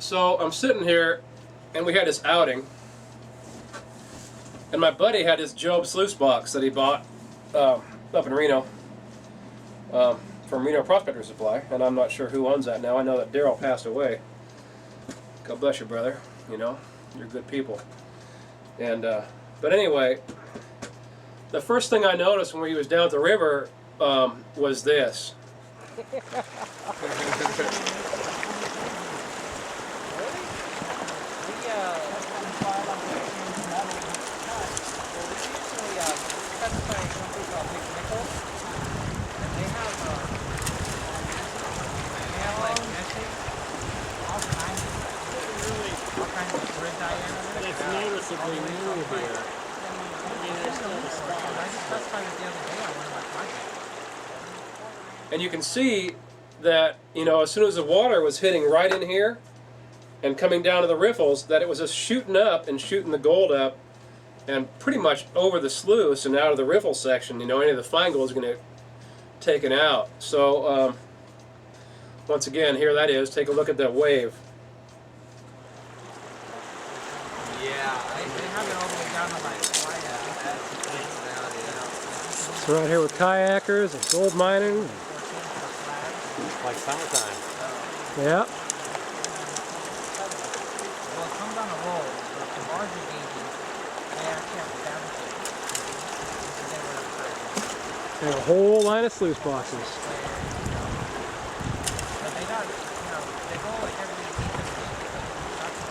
So I'm sitting here, and we had this outing, and my buddy had this Jobe Sluice box that he bought up in Reno from Reno Prospector Supply, and I'm not sure who owns that now. I know that Daryl passed away. God bless you, brother. You know, you're good people. And but anyway, the first thing I noticed when he was down at the river was this. It's noticeably new here. And you can see that, you know, as soon as the water was hitting right in here and coming down to the riffles, that it was just shooting up and shooting the gold up and pretty much over the sluice and out of the riffle section. You know, any of the fine gold is going to take it out. So once again, here that is. Take a look at that wave. Yeah, they have it all the way down to like It's right here with kayakers and gold mining. Like summertime. Yeah. Well, it comes on a roll. The larger gauges, they actually have to fabricate. And a whole line of sluice boxes. But they got, you know, they go like every 8 to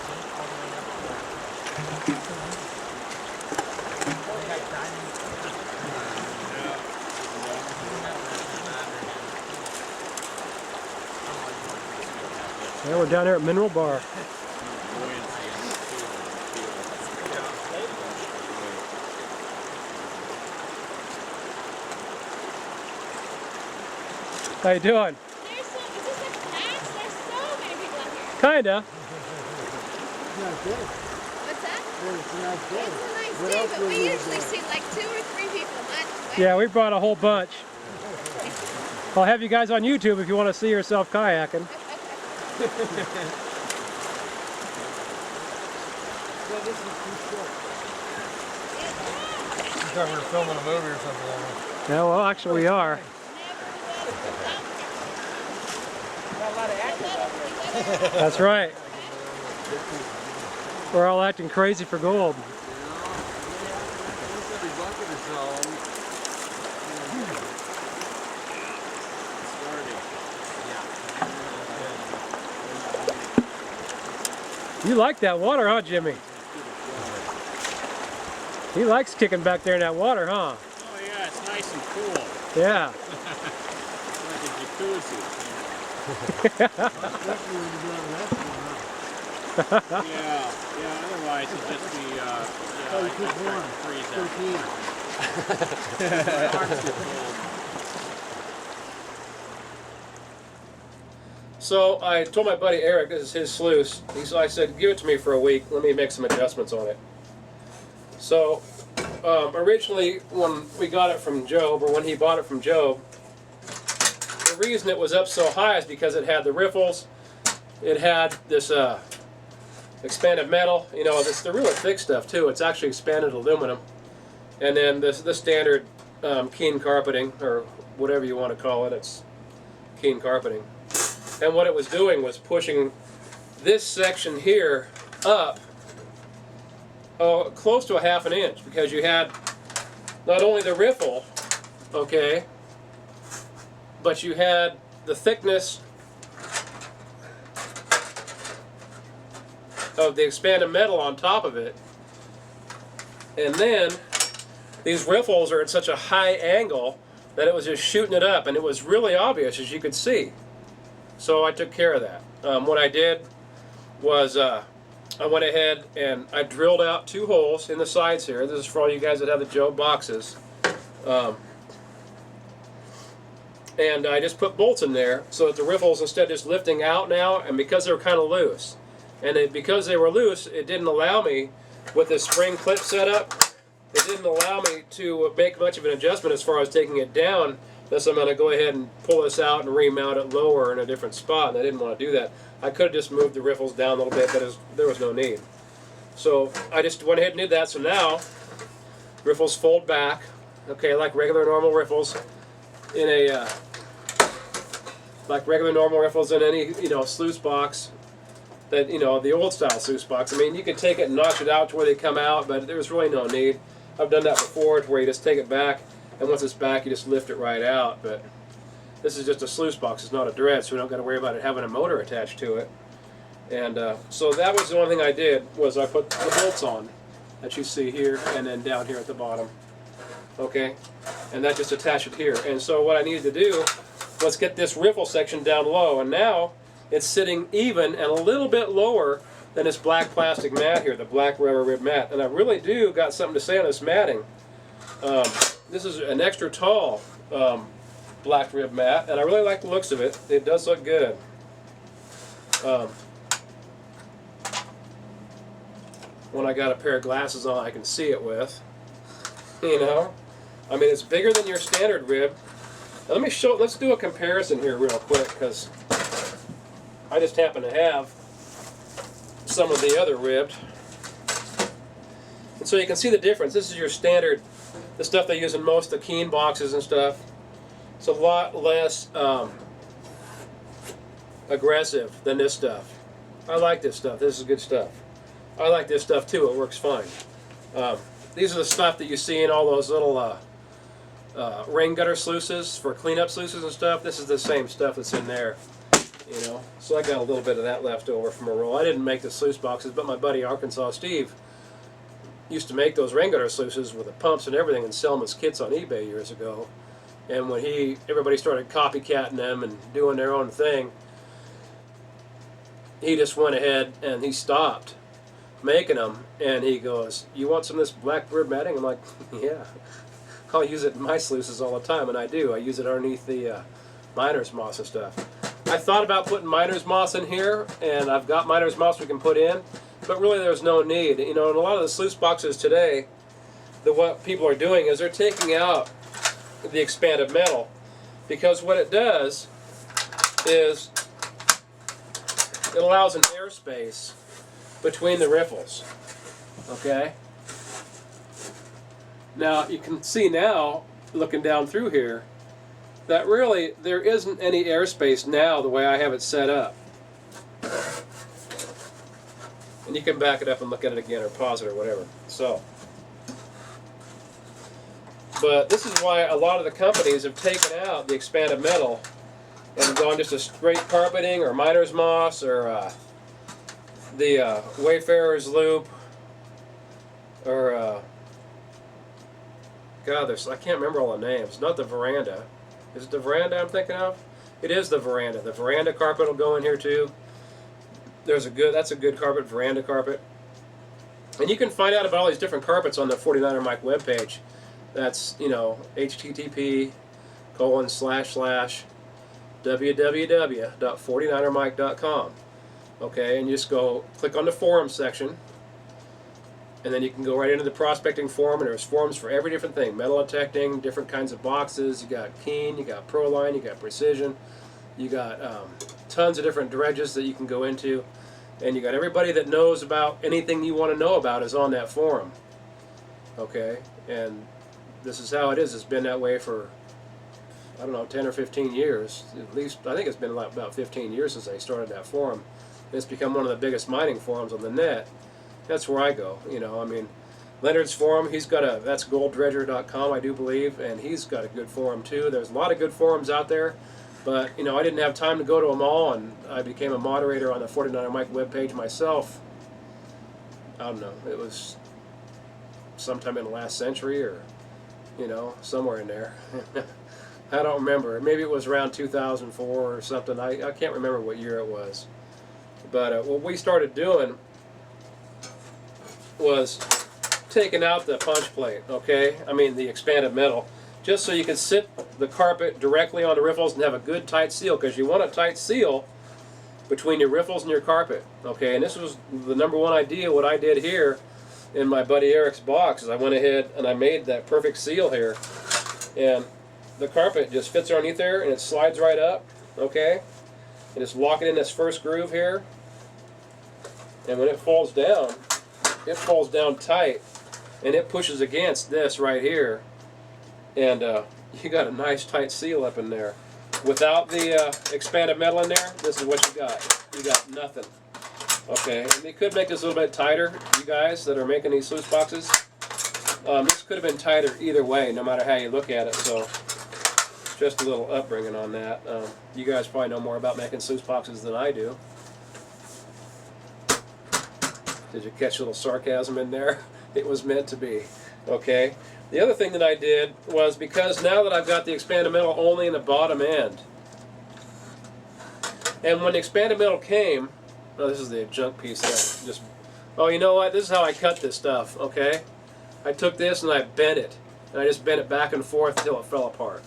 8 all the way up to they got diamonds. Yeah, we're down here at Mineral Bar. How you doing? There's so, is this a pass? There's so many people out here. Kinda. What's that? It's a nice day. It's a nice day, but we usually see like 2 or 3 people a month. Yeah, we brought a whole bunch. I'll have you guys on YouTube if you want to see yourself kayaking. So this is too short. You thought we were filming a movie or something. Yeah, well, actually we are. That's right. We're all acting crazy for gold. You like that water, huh, Jimmy? He likes kicking back there in that water, huh? Oh yeah, it's nice and cool. Yeah. Like a jacuzzi. Yeah, otherwise it'd just be, So I told my buddy Eric, this is his sluice. I said, give it to me for a week. Let me make some adjustments on it. So originally, when we got it from Jobe, or when he bought it from Jobe, the reason it was up so high is because it had the riffles. It had this expanded metal. You know, it's the really thick stuff too. It's actually expanded aluminum, and then this standard keen carpeting, or whatever you want to call it. It's keen carpeting. And what it was doing was pushing this section here up close to a ½ an inch, because you had not only the riffle, okay, but you had the thickness of the expanded metal on top of it. And then these riffles are at such a high angle that it was just shooting it up, and it was really obvious, as you could see. So I took care of that. What I did was I went ahead and I drilled out 2 holes in the sides here. This is for all you guys that have the Jobe boxes. And I just put bolts in there so that the riffles, instead of just lifting out now, and because they were kind of loose, and because they were loose, it didn't allow me, with this spring clip setup, it didn't allow me to make much of an adjustment as far as taking it down Unless I'm going to go ahead and pull this out and remount it lower in a different spot, and I didn't want to do that. I could have just moved the riffles down a little bit, but there was no need. So I just went ahead and did that. So now riffles fold back, okay, like regular normal riffles in a like regular normal riffles in any sluice box. That the old style sluice box. I mean, you could take it and notch it out to where they come out, but there was really no need. I've done that before, to where you just take it back, and once it's back, you just lift it right out. But this is just a sluice box; it's not a dread, so we don't got to worry about it having a motor attached to it. And so that was the only thing I did, was I put the bolts on that you see here, and then down here at the bottom. Okay, and that just attached it here. And so what I needed to do was get this riffle section down low, and now it's sitting even and a little bit lower than this black plastic mat here, the black rubber rib mat. And I really do got something to say on this matting. This is an extra tall black rib mat, and I really like the looks of it. It does look good. When I got a pair of glasses on, I can see it with. I mean, it's bigger than your standard rib. Now let's do a comparison here real quick, because I just happen to have some of the other ribbed. And so you can see the difference. This is your standard, the stuff they use in most of the Keen boxes and stuff. It's a lot less aggressive than this stuff. I like this stuff. This is good stuff. I like this stuff too. It works fine. These are the stuff that you see in all those little rain gutter sluices for cleanup sluices and stuff. This is the same stuff that's in there. So I got a little bit of that left over from a roll. I didn't make the sluice boxes, but my buddy Arkansas Steve used to make those rain gutter sluices with the pumps and everything and sell them as kits on eBay years ago. And when everybody started copycatting them and doing their own thing, he just went ahead and he stopped making them. And he goes, "You want some of this black rib matting?" I'm like, "Yeah, I'll use it in my sluices all the time," and I do. I use it underneath the miner's moss and stuff. I thought about putting miner's moss in here, and I've got miner's moss we can put in, but really there's no need. In a lot of the sluice boxes today, what people are doing is they're taking out the expanded metal, because what it does is it allows an airspace between the riffles. Okay? Now you can see now, looking down through here, that really there isn't any airspace now the way I have it set up. And you can back it up and look at it again, or pause it, or whatever. But this is why a lot of the companies have taken out the expanded metal and gone just a straight carpeting, or miner's moss, or the Wayfarer's loop, or God, I can't remember all the names. Not the veranda. Is it the veranda I'm thinking of? It is the veranda. The veranda carpet will go in here too. That's a good carpet, veranda carpet. And you can find out about all these different carpets on the 49er Mike webpage. That's, http://www.49ermike.com. Okay, and you just go click on the forum section, and then you can go right into the prospecting forum, and there's forums for every different thing. Metal detecting, different kinds of boxes. You got Keen, you got Proline, you got Precision. You got tons of different dredges that you can go into. And you got everybody that knows about anything you want to know about is on that forum. Okay? And this is how it is. It's been that way for, I don't know, 10 or 15 years. At least, I think it's been about 15 years since I started that forum. It's become one of the biggest mining forums on the net. That's where I go. Leonard's forum, that's golddredger.com, I do believe, and he's got a good forum too. There's a lot of good forums out there, but I didn't have time to go to them all, and I became a moderator on the 49er Mike webpage myself. I don't know, it was sometime in the last century, or somewhere in there. I don't remember. Maybe it was around 2004 or something. I can't remember what year it was. But what we started doing was taking out the punch plate, okay? The expanded metal, just so you can sit the carpet directly on the riffles and have a good tight seal, because you want a tight seal between your riffles and your carpet, okay? And this was the number one idea. What I did here in my buddy Eric's box is I went ahead and I made that perfect seal here, and the carpet just fits underneath there and it slides right up, okay? And just lock it in this first groove here. And when it falls down tight, and it pushes against this right here. And you got a nice tight seal up in there. Without the expanded metal in there, this is what you got. You got nothing. Okay, and you could make this a little bit tighter, you guys that are making these sluice boxes. This could have been tighter either way, no matter how you look at it, so just a little upbringing on that. You guys probably know more about making sluice boxes than I do. Did you catch a little sarcasm in there? It was meant to be. Okay. The other thing that I did was, because now that I've got the expanded metal only in the bottom end, and when the expanded metal came, oh, this is the junk piece that just, oh, you know what? This is how I cut this stuff, okay? I took this and I bent it. And I just bent it back and forth until it fell apart.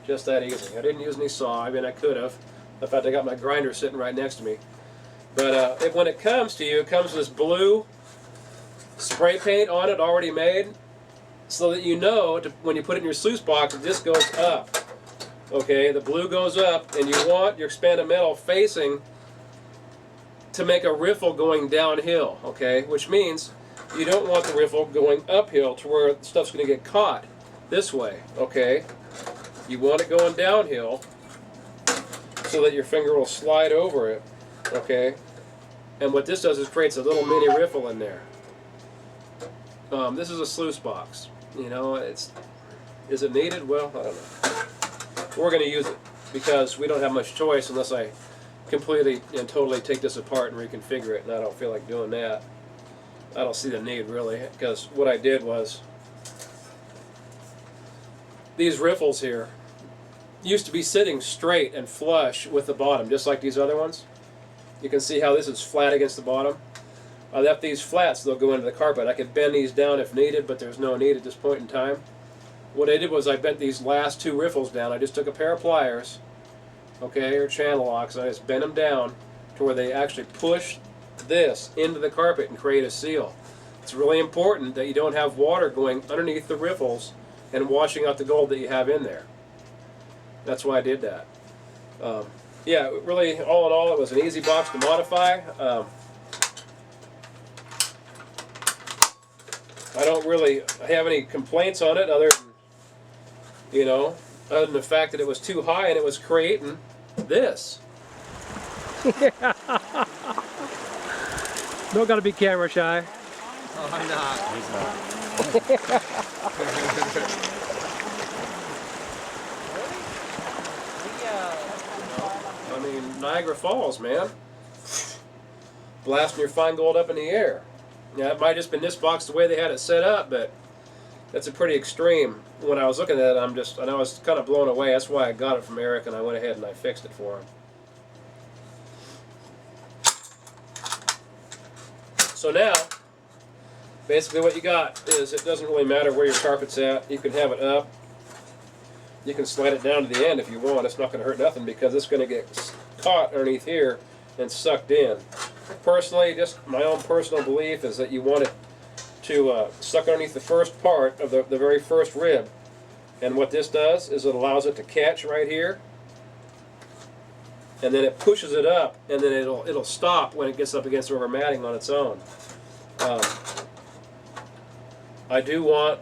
Just that easy. I didn't use any saw. I mean, I could have. In fact, I got my grinder sitting right next to me. But when it comes to you, it comes with this blue spray paint on it already made, so that you know when you put it in your sluice box, this goes up. Okay, the blue goes up, and you want your expanded metal facing to make a riffle going downhill, okay? Which means you don't want the riffle going uphill to where the stuff's going to get caught this way, okay? You want it going downhill so that your finger will slide over it, okay? And what this does is creates a little mini riffle in there. This is a sluice box. You know, is it needed? Well, I don't know. We're going to use it because we don't have much choice unless I completely and totally take this apart and reconfigure it, and I don't feel like doing that. I don't see the need really, because what I did was, these riffles here used to be sitting straight and flush with the bottom, just like these other ones. You can see how this is flat against the bottom. I left these flat so they'll go into the carpet. I could bend these down if needed, but there's no need at this point in time. What I did was I bent these last two riffles down. I just took a pair of pliers, okay, or channel locks, and I just bent them down to where they actually push this into the carpet and create a seal. It's really important that you don't have water going underneath the riffles and washing out the gold that you have in there. That's why I did that. Yeah, really, all in all, it was an easy box to modify. I don't really have any complaints on it other than, you know, other than the fact that it was too high and it was creating this. Don't gotta be camera shy. Oh, I'm not. He's not. I mean, Niagara Falls, man. Blasting your fine gold up in the air. Yeah, it might have just been this box the way they had it set up, but that's a pretty extreme. When I was looking at it, I was kind of blown away. That's why I got it from Eric, and I went ahead and I fixed it for him. So now, basically what you got is, it doesn't really matter where your carpet's at. You can have it up. You can slide it down to the end if you want. It's not going to hurt nothing because it's going to get caught underneath here and sucked in. Personally, just my own personal belief is that you want it to suck underneath the first part of the very first rib. And what this does is it allows it to catch right here, and then it pushes it up, and then it'll stop when it gets up against the rubber matting on its own. I do want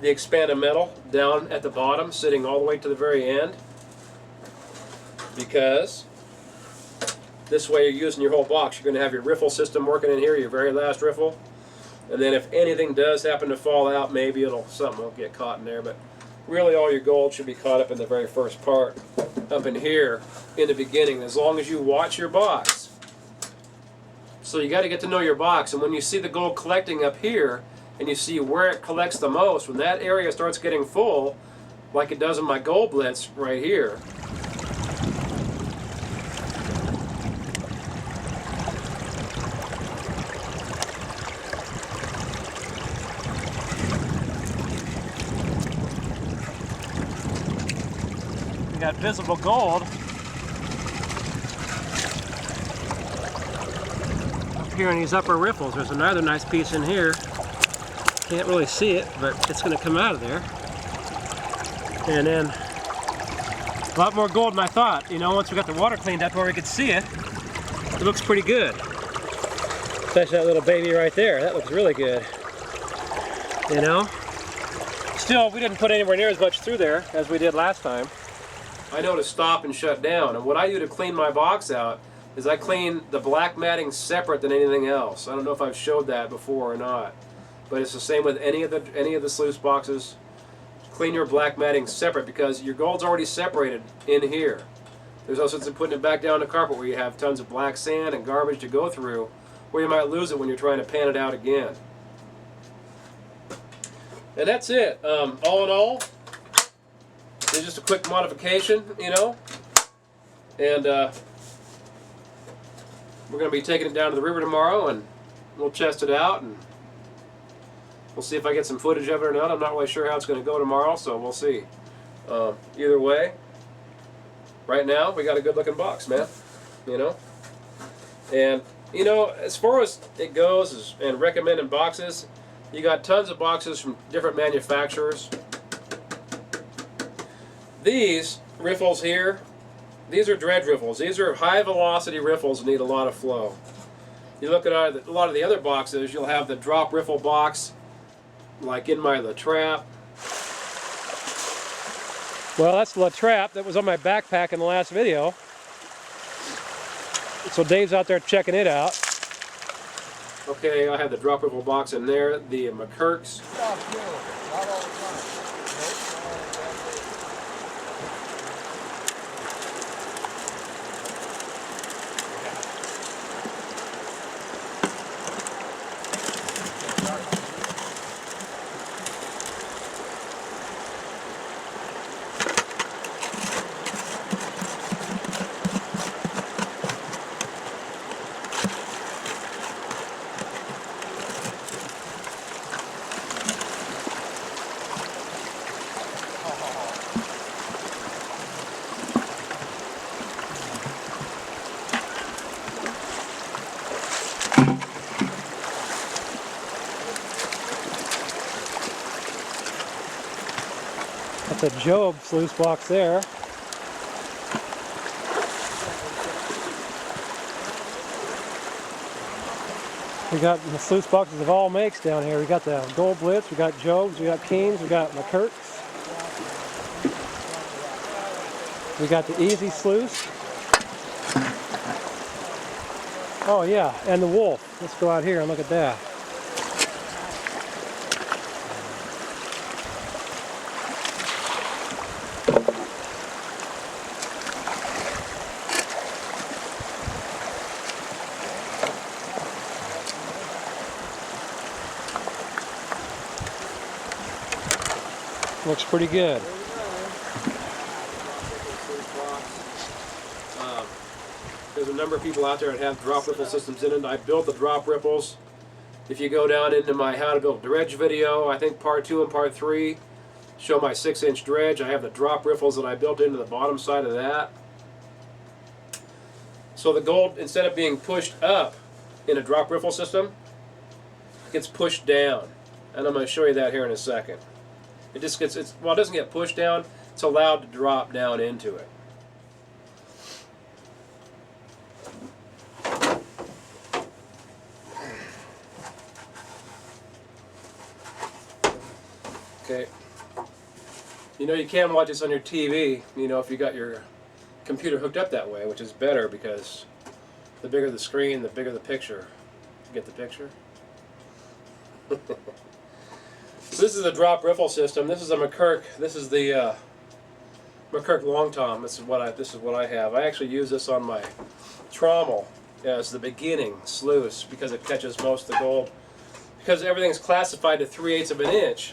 the expanded metal down at the bottom, sitting all the way to the very end, because this way you're using your whole box. You're going to have your riffle system working in here, your very last riffle, and then if anything does happen to fall out, maybe something will get caught in there, but really all your gold should be caught up in the very first part, up in here in the beginning, as long as you watch your box. So you got to get to know your box, and when you see the gold collecting up here, and you see where it collects the most, when that area starts getting full, like it does in my gold blitz right here, We got visible gold up here in these upper riffles. There's another nice piece in here. Can't really see it, but it's going to come out of there. And then a lot more gold than I thought. You know, once we got the water cleaned up where we could see it, it looks pretty good. Especially that little baby right there. That looks really good. You know? Still, we didn't put anywhere near as much through there as we did last time. I know to stop and shut down, and what I do to clean my box out is I clean the black matting separate than anything else. I don't know if I've showed that before or not, but it's the same with any of the sluice boxes. Clean your black matting separate because your gold's already separated in here. There's no sense in putting it back down the carpet where you have tons of black sand and garbage to go through, where you might lose it when you're trying to pan it out again. And that's it. All in all, it's just a quick modification, you know. And we're going to be taking it down to the river tomorrow, and we'll test it out, and we'll see if I get some footage of it or not. I'm not really sure how it's going to go tomorrow, so we'll see. Either way, right now we got a good-looking box, man. You know. And you know, as far as it goes, and recommending boxes, you got tons of boxes from different manufacturers. These riffles here, these are dredge riffles. These are high velocity riffles that need a lot of flow. You look at a lot of the other boxes, you'll have the drop riffle box, like in my La Trappe. Well, that's the La Trappe that was on my backpack in the last video. So Dave's out there checking it out. Okay, I have the drop riffle box in there, the McCurks. That's a Jobe Sluice box there. We got the sluice boxes of all makes down here. We got the Gold Blitz, we got Jobes, we got Keens, we got McCurks. We got the Easy Sluice. Oh yeah, and the Wolf. Let's go out here and look at that. Looks pretty good. There's a number of people out there that have drop riffle systems in it. I built the drop riffles. If you go down into my how to build dredge video, I think part 2 and part 3 show my 6-inch dredge. I have the drop riffles that I built into the bottom side of that. So the gold, instead of being pushed up in a drop riffle system, gets pushed down. And I'm going to show you that here in a second. It just gets, well, it doesn't get pushed down, it's allowed to drop down into it. Okay. You know, you can watch this on your TV, you know, if you got your computer hooked up that way, which is better because the bigger the screen, the bigger the picture. You get the picture? So this is a drop riffle system. This is a McCurk. This is the McCurk Long Tom. This is what I have. I actually use this on my trommel as the beginning sluice because it catches most of the gold. Because everything's classified to 3/8 of an inch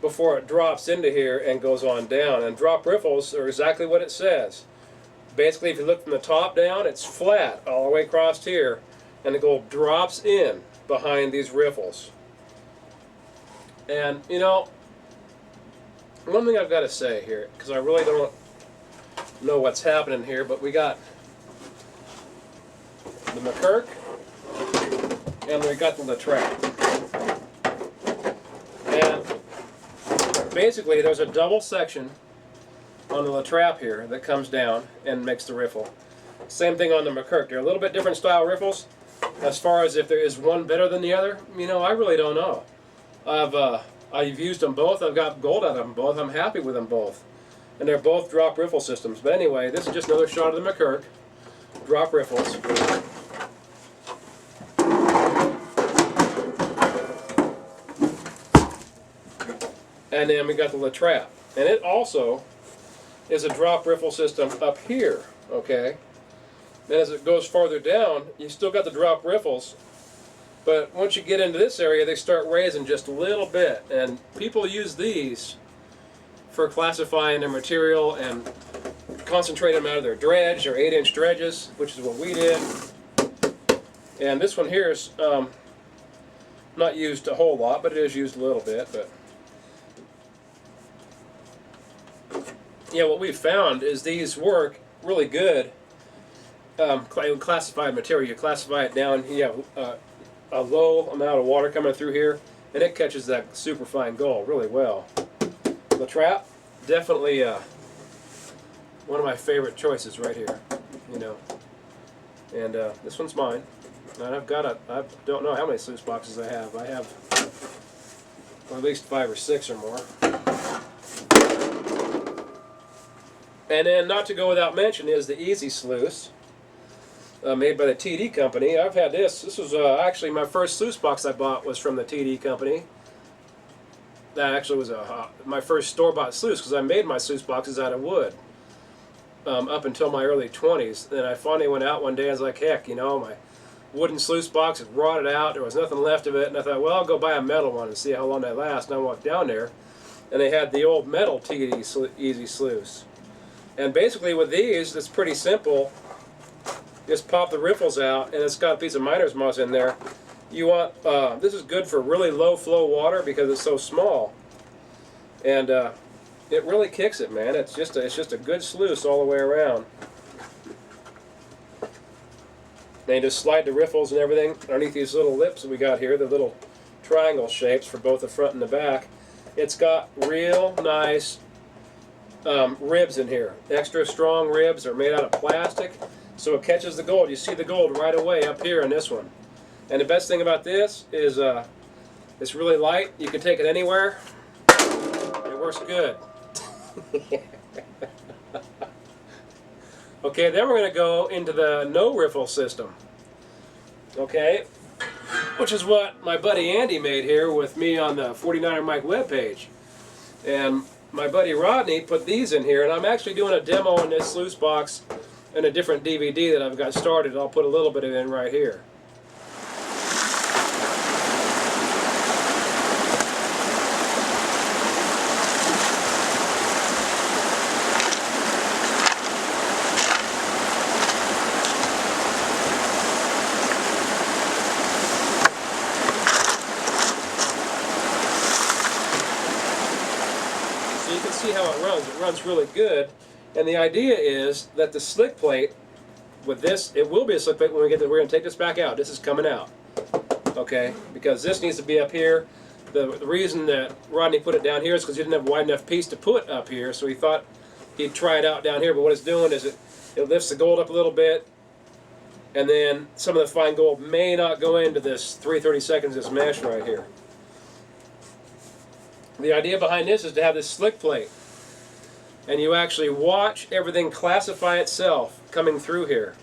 before it drops into here and goes on down. And drop riffles are exactly what it says. Basically, if you look from the top down, it's flat all the way across here, and the gold drops in behind these riffles. And, you know, one thing I've got to say here, because I really don't know what's happening here, but we got the McCurk and we got the La Trappe. And basically there's a double section on the trap here that comes down and makes the riffle. Same thing on the McCurk. They're a little bit different style riffles. As far as if there is one better than the other, you know, I really don't know. I've used them both. I've got gold out of them both. I'm happy with them both. And they're both drop riffle systems. But anyway, this is just another shot of the McCurk. Drop riffles. And then we got the La Trappe. And it also is a drop riffle system up here, okay? Then as it goes farther down, you still got the drop riffles, but once you get into this area, they start raising just a little bit. And people use these for classifying their material and concentrate them out of their dredge, or 8-inch dredges, which is what we did. And this one here is not used a whole lot, but it is used a little bit. But yeah, what we've found is these work really good. Classified material, you classify it down, you have a low amount of water coming through here, and it catches that super fine gold really well. La Trappe, definitely one of my favorite choices right here, you know. And this one's mine. And I've got I don't know how many sluice boxes I have. I have at least 5 or 6 or more. And then, not to go without mention, is the Easy Sluice, made by the TD company. I've had this. This was actually my first sluice box I bought was from the TD company. That actually was my first store-bought sluice, because I made my sluice boxes out of wood up until my early 20s. Then I finally went out one day and was like, heck, you know, my wooden sluice box had rotted out. There was nothing left of it. And I thought, well, I'll go buy a metal one and see how long they last. And I walked down there, and they had the old metal TD Easy Sluice. And basically with these, it's pretty simple. Just pop the riffles out, and it's got a piece of miner's moss in there. You want this is good for really low flow water because it's so small, and it really kicks it, man. It's just a good sluice all the way around. Then you just slide the riffles and everything underneath these little lips that we got here, the little triangle shapes for both the front and the back. It's got real nice ribs in here. Extra strong ribs are made out of plastic, so it catches the gold. You see the gold right away up here in this one. And the best thing about this is it's really light. You can take it anywhere. It works good. Okay, then we're going to go into the no riffle system. Okay, which is what my buddy Andy made here with me on the 49er Mike webpage. And my buddy Rodney put these in here, and I'm actually doing a demo in this sluice box in a different DVD that I've got started. I'll put a little bit of it in right here. So you can see how it runs. It runs really good. And the idea is that the slick plate with this, it will be a slick plate when we get to, we're going to take this back out. This is coming out, okay? Because this needs to be up here. The reason that Rodney put it down here is because he didn't have a wide enough piece to put up here, so he thought he'd try it out down here. But what it's doing is it lifts the gold up a little bit, and then some of the fine gold may not go into this 3/32 this mesh right here. The idea behind this is to have this slick plate, and you actually watch everything classify itself coming through here.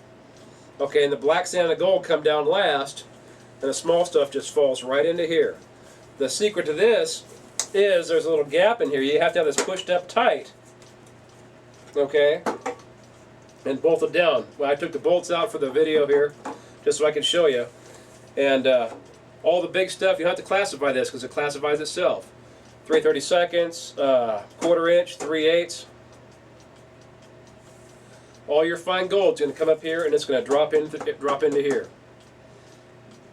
Okay, and the black sand and the gold come down last, and the small stuff just falls right into here. The secret to this is there's a little gap in here. You have to have this pushed up tight, okay, and bolted down. Well, I took the bolts out for the video here just so I can show you. And all the big stuff, you don't have to classify this because it classifies itself. 3/32, 1/4 inch, 3/8. All your fine gold's going to come up here, and it's going to drop into here.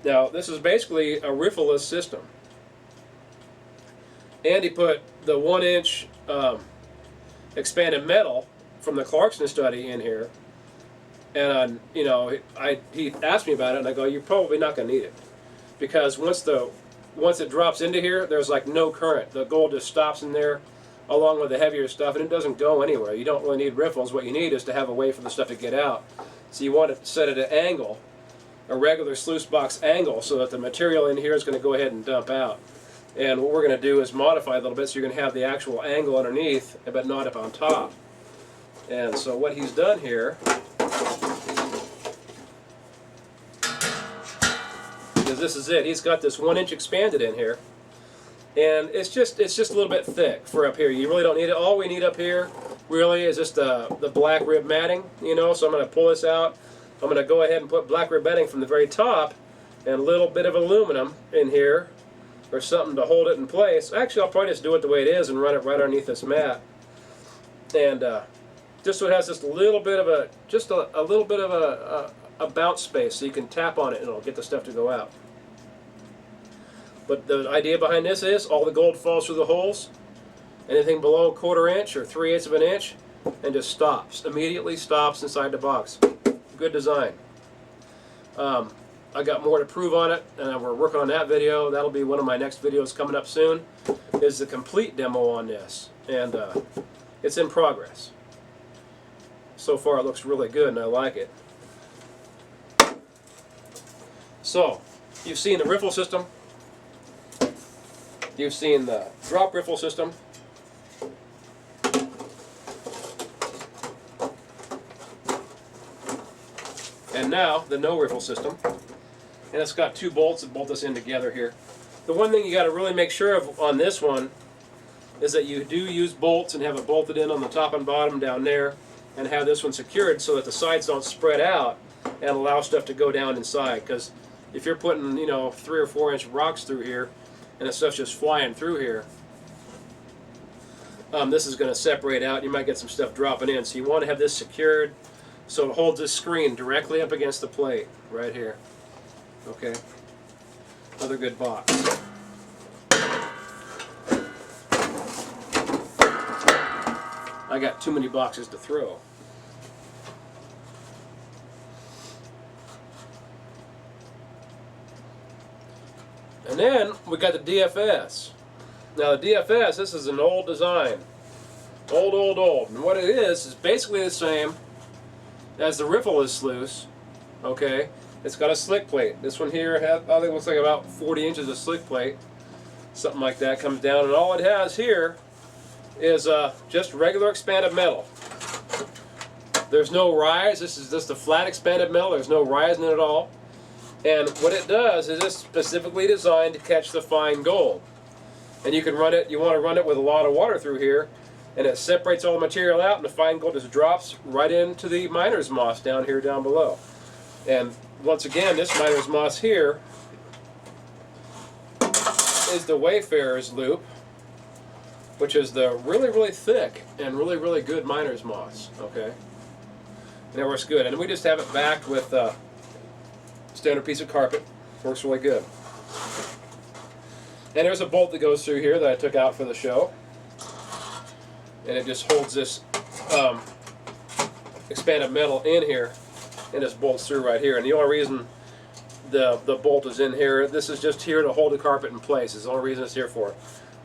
Now, this is basically a riffle-less system. Andy put the 1-inch expanded metal from the Clarkson study in here, and you know, he asked me about it, and I go, you're probably not going to need it, because once the once it drops into here, there's like no current. The gold just stops in there along with the heavier stuff, and it doesn't go anywhere. You don't really need riffles. What you need is to have a way for the stuff to get out. So you want to set it at an angle, a regular sluice box angle, so that the material in here is going to go ahead and dump out. And what we're going to do is modify a little bit so you're going to have the actual angle underneath, but not up on top. And so what he's done here is this is it. He's got this 1 inch expanded in here. And it's just a little bit thick for up here. You really don't need it. All we need up here really is just the black rib matting, you know. So I'm going to pull this out. I'm going to go ahead and put black rib matting from the very top and a little bit of aluminum in here or something to hold it in place. Actually, I'll probably just do it the way it is and run it right underneath this mat. And just so it has just a little bit of a bounce space so you can tap on it and it'll get the stuff to go out. But the idea behind this is all the gold falls through the holes, anything below 1/4 inch or 3/8 of an inch, and just stops, immediately stops inside the box. Good design. I got more to prove on it, and we're working on that video. That'll be one of my next videos coming up soon, is the complete demo on this. And it's in progress. So far it looks really good and I like it. So, you've seen the riffle system. You've seen the drop riffle system. And now the no riffle system. And it's got 2 bolts that bolt us in together here. The one thing you got to really make sure of on this one is that you do use bolts and have it bolted in on the top and bottom down there, and have this one secured so that the sides don't spread out and allow stuff to go down inside. Because if you're putting, you know, 3 or 4 inch rocks through here and the stuff's just flying through here, this is going to separate out. You might get some stuff dropping in. So you want to have this secured so it holds this screen directly up against the plate right here. Okay, another good box. I got too many boxes to throw. And then we got the DFS. Now the DFS, this is an old design. Old. And what it is basically the same as the Riffle sluice. Okay, it's got a slick plate. This one here has, I think, looks like about 40 inches of slick plate. Something like that comes down, and all it has here is just regular expanded metal. There's no rise. This is just a flat expanded metal. There's no rise in it at all. And what it does is it's specifically designed to catch the fine gold. And you can run it, you want to run it with a lot of water through here, and it separates all the material out, and the fine gold just drops right into the miner's moss down here down below. And once again, this miner's moss here is the Wayfarer's loop, which is the really thick and really good miner's moss. Okay, and it works good. And we just have it backed with standard piece of carpet. Works really good. And there's a bolt that goes through here that I took out for the show, and it just holds this expanded metal in here, and just bolts through right here. And the only reason the bolt is in here, this is just here to hold the carpet in place. It's the only reason it's here for.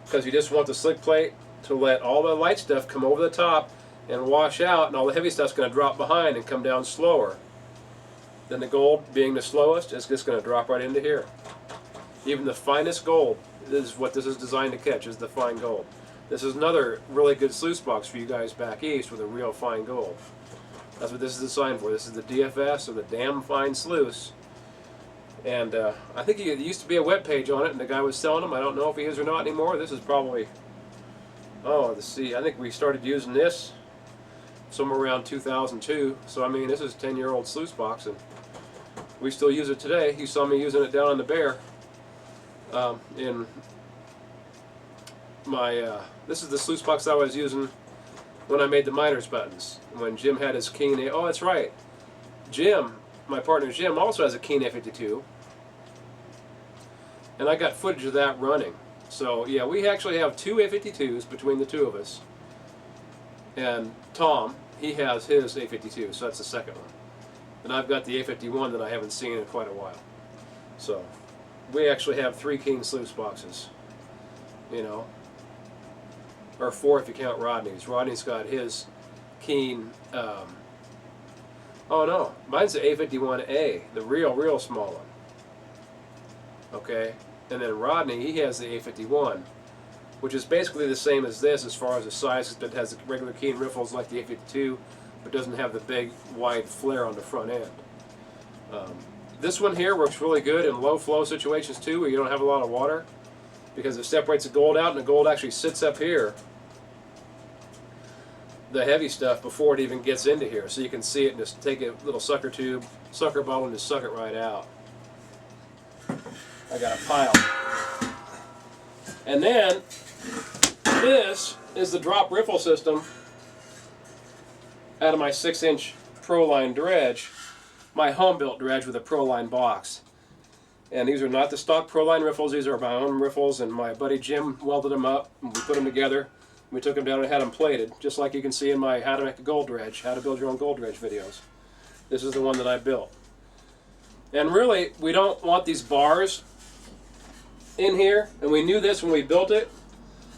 Because you just want the slick plate to let all the light stuff come over the top and wash out, and all the heavy stuff's going to drop behind and come down slower. Then the gold, being the slowest, is just going to drop right into here. Even the finest gold, this is what this is designed to catch, is the fine gold. This is another really good sluice box for you guys back east with a real fine gold. That's what this is designed for. This is the DFS, or the Damn Fine Sluice. And I think there used to be a web page on it, and the guy was selling them. I don't know if he is or not anymore. This is probably, let's see, I think we started using this somewhere around 2002. So I mean, this is a 10-year-old sluice box, and we still use it today. You saw me using it down on the Bear. In my, this is the sluice box I was using when I made the miner's buttons. When Jim had his Keen, oh, that's right. Jim, my partner Jim, also has a Keen A52. And I got footage of that running. So yeah, we actually have 2 A52s between the two of us. And Tom, he has his A52, so that's the second one. And I've got the A51 that I haven't seen in quite a while. So we actually have 3 Keen sluice boxes, you know, or 4 if you count Rodney's. Rodney's got his Keen, oh no, mine's the A51A, the real small one. Okay, and then Rodney, he has the A51, which is basically the same as this as far as the size. It has the regular Keen riffles like the A52, but doesn't have the big wide flare on the front end. This one here works really good in low flow situations too, where you don't have a lot of water, because it separates the gold out, and the gold actually sits up here, the heavy stuff, before it even gets into here, so you can see it and just take a little sucker bottle, and just suck it right out. I got a pile. And then this is the drop riffle system out of my 6-inch Proline dredge, my home-built dredge with a Proline box. And these are not the stock Proline riffles, these are my own riffles, and my buddy Jim welded them up, and we put them together. We took them down and had them plated, just like you can see in my How to Make a Gold Dredge, How to Build Your Own Gold Dredge videos. This is the one that I built. And really, we don't want these bars in here, and we knew this when we built it,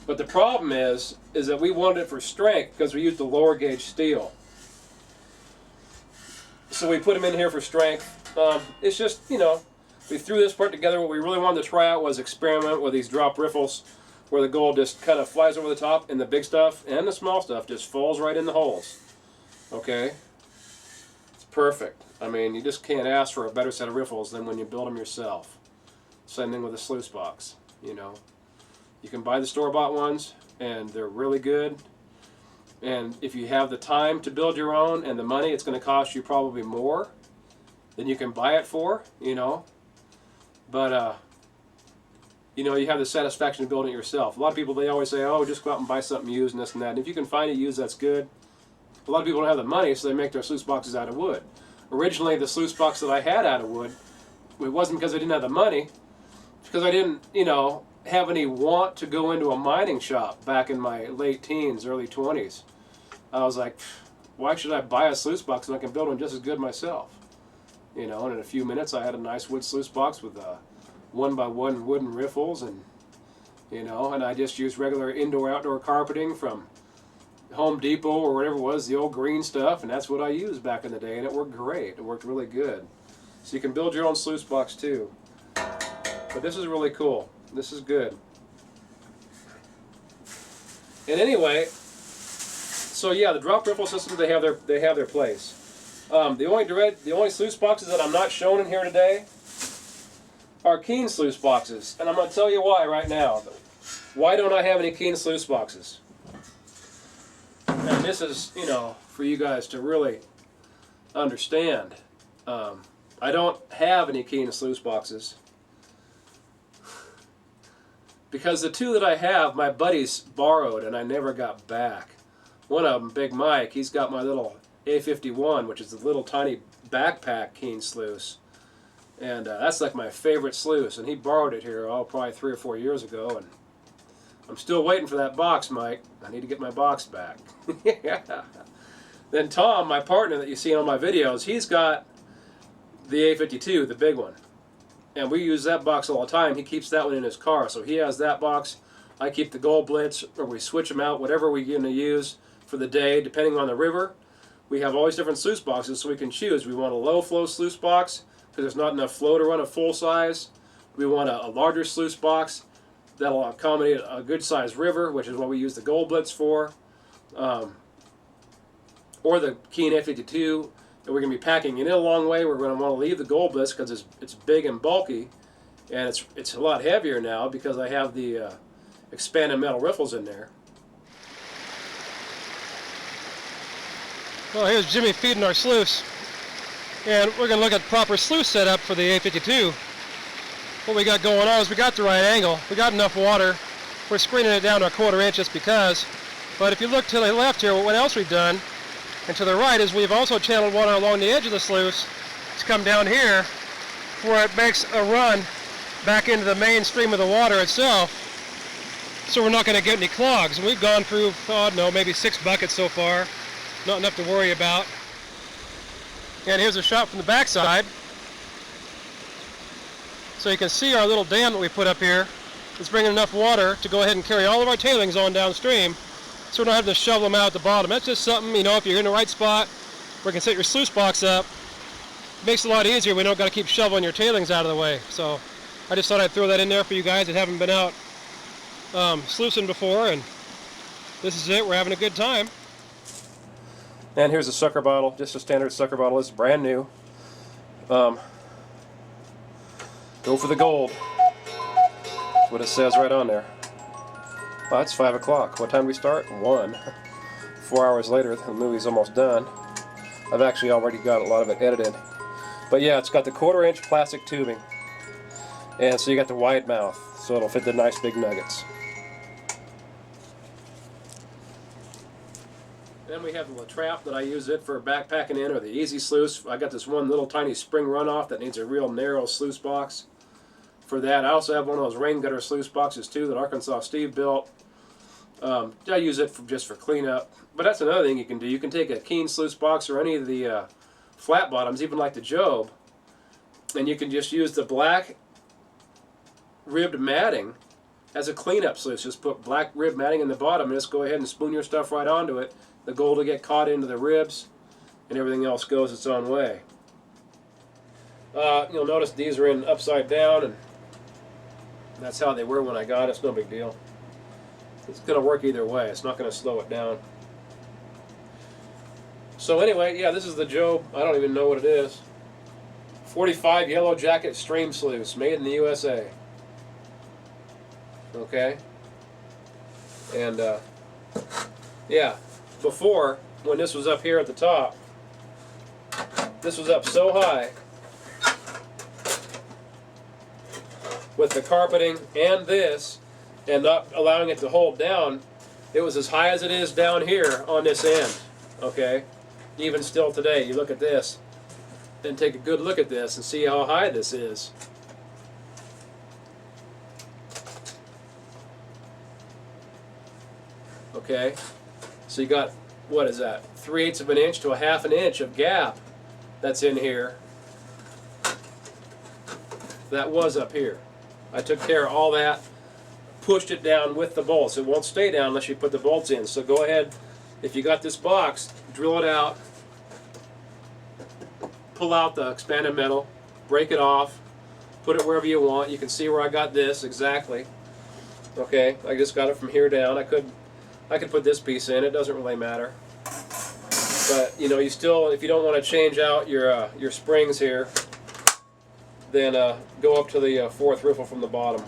but the problem is that we wanted it for strength because we used the lower gauge steel. So we put them in here for strength. It's just, you know, we threw this part together. What we really wanted to try out was experiment with these drop riffles, where the gold just kind of flies over the top, and the big stuff and the small stuff just falls right in the holes. Okay? It's perfect. I mean, you just can't ask for a better set of riffles than when you build them yourself. Same thing with a sluice box, you know. You can buy the store-bought ones, and they're really good. And if you have the time to build your own and the money, it's going to cost you probably more than you can buy it for, you know. But, you know, you have the satisfaction of building it yourself. A lot of people, they always say, oh, just go out and buy something used and this and that. And if you can find it used, that's good. A lot of people don't have the money, so they make their sluice boxes out of wood. Originally, the sluice box that I had out of wood, it wasn't because I didn't have the money. It's because I didn't, you know, have any want to go into a mining shop back in my late teens, early 20s. I was like, why should I buy a sluice box when I can build one just as good myself? You know, and in a few minutes I had a nice wood sluice box with 1x1 wooden riffles, and, you know, and I just used regular indoor-outdoor carpeting from Home Depot or whatever it was, the old green stuff, and that's what I used back in the day, and it worked great. It worked really good. So you can build your own sluice box too. But this is really cool. This is good. And anyway, so yeah, the drop riffle systems, they have their place. The only sluice boxes that I'm not showing in here today are Keen sluice boxes, and I'm going to tell you why right now. Why don't I have any Keen sluice boxes? And this is, you know, for you guys to really understand. I don't have any Keen sluice boxes because the 2 that I have, my buddies borrowed and I never got back. One of them, Big Mike, he's got my little A51, which is the little tiny backpack Keen sluice. And that's like my favorite sluice, and he borrowed it here, oh, probably 3 or 4 years ago, and I'm still waiting for that box, Mike. I need to get my box back. Yeah. Then Tom, my partner that you see on my videos, he's got the A52, the big one. And we use that box all the time. He keeps that one in his car, so he has that box. I keep the Gold Blitz, or we switch them out, whatever we're going to use for the day, depending on the river. We have all these different sluice boxes, so we can choose. We want a low-flow sluice box, because there's not enough flow to run a full size. We want a larger sluice box that'll accommodate a good-sized river, which is what we use the Gold Blitz for, or the Keen A52. And we're going to be packing it in a long way. We're going to want to leave the Gold Blitz because it's big and bulky, and it's a lot heavier now because I have the expanded metal riffles in there. Well, here's Jimmy feeding our sluice, and we're going to look at proper sluice setup for the A52. What we got going on is we got the right angle, we got enough water, we're screening it down to 1/4 inch just because, but if you look to the left here, what else we've done, and to the right is we've also channeled water along the edge of the sluice to come down here where it makes a run back into the main stream of the water itself, so we're not going to get any clogs. And we've gone through, I don't know, maybe 6 buckets so far, not enough to worry about. And here's a shot from the backside. So you can see our little dam that we put up here is bringing enough water to go ahead and carry all of our tailings on downstream, so we don't have to shovel them out at the bottom. That's just something, you know, if you're in the right spot where you can set your sluice box up, it makes it a lot easier. We don't got to keep shoveling your tailings out of the way. So I just thought I'd throw that in there for you guys that haven't been out sluicing before, and this is it. We're having a good time. And here's a sucker bottle, just a standard sucker bottle. It's brand new. Go for the gold. That's what it says right on there. Well, it's 5 o'clock. What time do we start? 1. 4 hours later, the movie's almost done. I've actually already got a lot of it edited. But yeah, it's got the 1/4-inch plastic tubing. And so you got the wide mouth, so it'll fit the nice big nuggets. Then we have the trap that I use it for backpacking in, or the easy sluice. I got this one little tiny spring runoff that needs a real narrow sluice box for that. I also have one of those rain gutter sluice boxes too that Arkansas Steve built. I use it just for cleanup. But that's another thing you can do. You can take a Keen sluice box or any of the flat bottoms, even like the Jobe, and you can just use the black ribbed matting as a cleanup sluice. Just put black ribbed matting in the bottom and just go ahead and spoon your stuff right onto it. The gold will get caught into the ribs, and everything else goes its own way. You'll notice these are in upside down, and that's how they were when I got it. It's no big deal. It's going to work either way. It's not going to slow it down. So anyway, yeah, this is the Jobe. I don't even know what it is. 45 Yellow Jacket Stream Sluice, made in the USA. Okay? And, yeah. Before, when this was up here at the top, this was up so high with the carpeting and this, and not allowing it to hold down, it was as high as it is down here on this end. Okay? Even still today, you look at this and take a good look at this and see how high this is. Okay? So you got, what is that, 3/8 of an inch to a 1/2 inch of gap that's in here. That was up here. I took care of all that, pushed it down with the bolts. It won't stay down unless you put the bolts in. So go ahead, if you got this box, drill it out, pull out the expanded metal, break it off, put it wherever you want. You can see where I got this exactly. Okay, I just got it from here down. I could put this piece in. It doesn't really matter. But you know, you still, if you don't want to change out your springs here, then go up to the 4th riffle from the bottom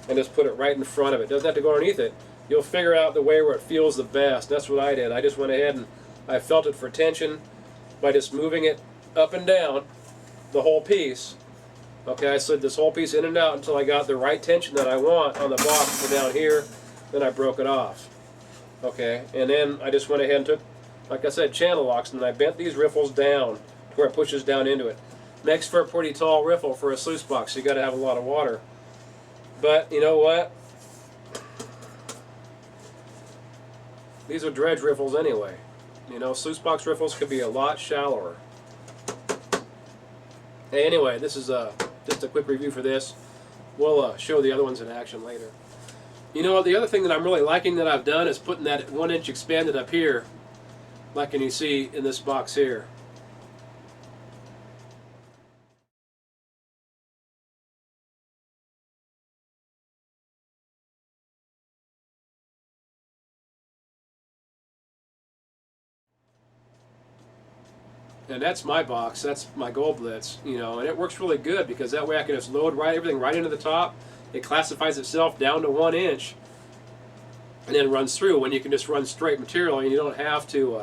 and just put it right in front of it. Doesn't have to go underneath it. You'll figure out the way where it feels the best. That's what I did. I just went ahead and I felt it for tension by just moving it up and down the whole piece. Okay, I slid this whole piece in and out until I got the right tension that I want on the box for down here. Then I broke it off. Okay, and then I just went ahead and took, like I said, channel locks, and I bent these riffles down to where it pushes down into it. Makes for a pretty tall riffle for a sluice box, so you got to have a lot of water. But you know what? These are dredge riffles anyway. You know, sluice box riffles could be a lot shallower. Hey, anyway, this is just a quick review for this. We'll show the other ones in action later. You know, the other thing that I'm really liking that I've done is putting that 1-inch expanded up here, like you see in this box here. And that's my box, that's my Gold Blitz, you know, and it works really good because that way I can just load everything right into the top. It classifies itself down to 1 inch and then runs through, when you can just run straight material and you don't have to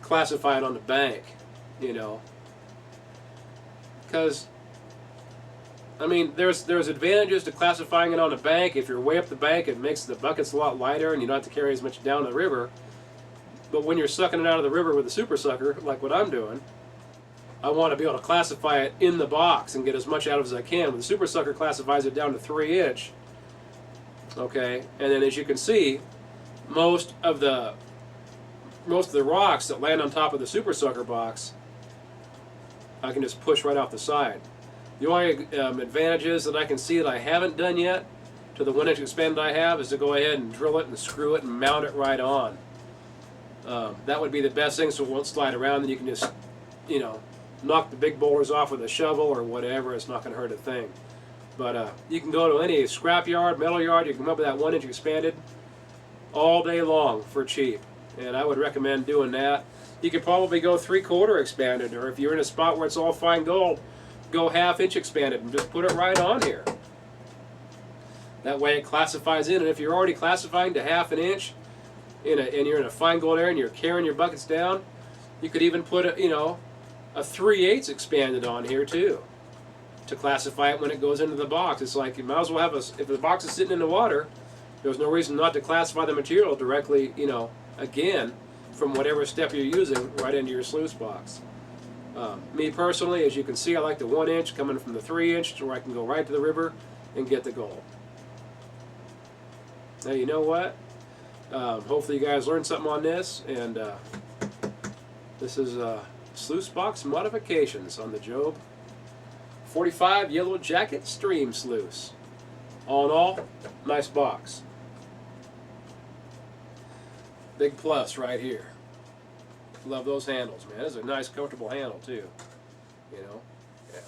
classify it on the bank, you know. Because I mean, there's advantages to classifying it on the bank. If you're way up the bank, it makes the buckets a lot lighter and you don't have to carry as much down the river. But when you're sucking it out of the river with a super sucker, like what I'm doing, I want to be able to classify it in the box and get as much out of it as I can. With the super sucker, classifies it down to 3-inch. Okay, and then as you can see, most of the rocks that land on top of the super sucker box I can just push right off the side. The only advantages that I can see that I haven't done yet to the 1-inch expanded I have is to go ahead and drill it and screw it and mount it right on. That would be the best thing, so it won't slide around, and you can just, you know, knock the big boulders off with a shovel or whatever. It's not going to hurt a thing. But you can go to any scrap yard, metal yard, you can come up with that 1-inch expanded all day long for cheap. And I would recommend doing that. You could probably go 3/4 expanded, or if you're in a spot where it's all fine gold, go 1/2 inch expanded and just put it right on here. That way it classifies in, and if you're already classifying to 1/2 inch, and you're in a fine gold area and you're carrying your buckets down, you could even put a, you know, a 3/8 expanded on here too, to classify it when it goes into the box. It's like you might as well have if the box is sitting in the water, there's no reason not to classify the material directly, you know, again, from whatever step you're using right into your sluice box. Me personally, as you can see, I like the 1-inch coming from the 3-inch, where I can go right to the river and get the gold. Now you know what? Hopefully you guys learned something on this, and this is sluice box modifications on the Jobe 45 Yellow Jacket Stream Sluice. All in all, nice box. Big plus right here. Love those handles, man. This is a nice, comfortable handle too. You know, yeah.